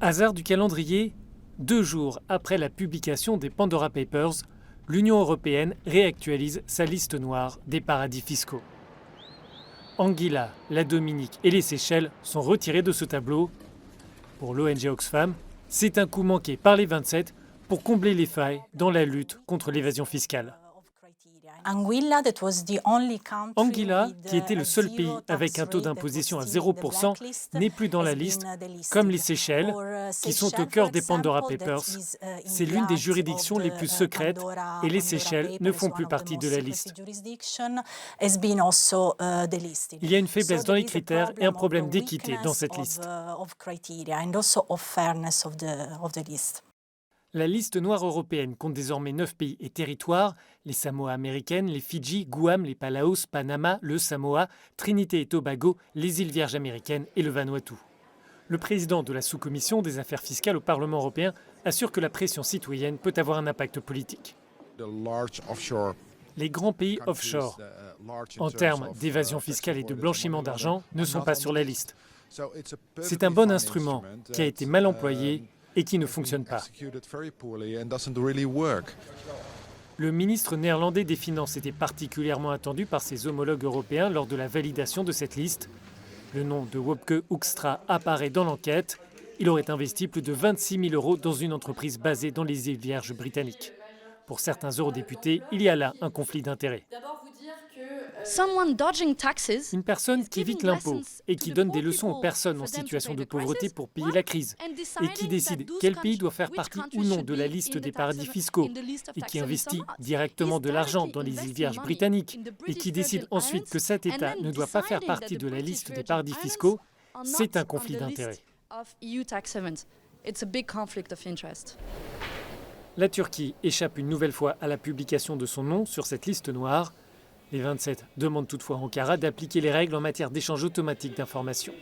Hasard du calendrier, 2 jours après la publication des Pandora Papers, l'Union européenne réactualise sa liste noire des paradis fiscaux. Anguilla, la Dominique et les Seychelles sont retirés de ce tableau. Pour l'ONG Oxfam, c'est un coup manqué par les 27 pour combler les failles dans la lutte contre l'évasion fiscale. Anguilla, qui était le seul pays avec un taux d'imposition à 0%, n'est plus dans la liste, comme les Seychelles, qui sont au cœur des Pandora Papers. C'est l'une des juridictions les plus secrètes et les Seychelles ne font plus partie de la liste. Il y a une faiblesse dans les critères et un problème d'équité dans cette liste. La liste noire européenne compte désormais 9 pays et territoires, les Samoa américaines, les Fidji, Guam, les Palaos, Panama, le Samoa, Trinité et Tobago, les îles Vierges américaines et le Vanuatu. Le président de la sous-commission des affaires fiscales au Parlement européen assure que la pression citoyenne peut avoir un impact politique. Les grands pays offshore, en termes d'évasion fiscale et de blanchiment d'argent, ne sont pas sur la liste. C'est un bon instrument qui a été mal employé et qui ne fonctionne pas. Le ministre néerlandais des Finances était particulièrement attendu par ses homologues européens lors de la validation de cette liste. Le nom de Wopke Hoekstra apparaît dans l'enquête. Il aurait investi plus de 26 000 € dans une entreprise basée dans les îles Vierges britanniques. Pour certains eurodéputés, il y a là un conflit d'intérêts. Une personne qui évite l'impôt et qui donne des leçons aux personnes en situation de pauvreté pour payer la crise et qui décide quel pays doit faire partie ou non de la liste des paradis fiscaux et qui investit directement de l'argent dans les îles Vierges britanniques et qui décide ensuite que cet État ne doit pas faire partie de la liste des paradis fiscaux, c'est un conflit d'intérêts. La Turquie échappe une nouvelle fois à la publication de son nom sur cette liste noire. Les 27 demandent toutefois à Ankara d'appliquer les règles en matière d'échange automatique d'informations.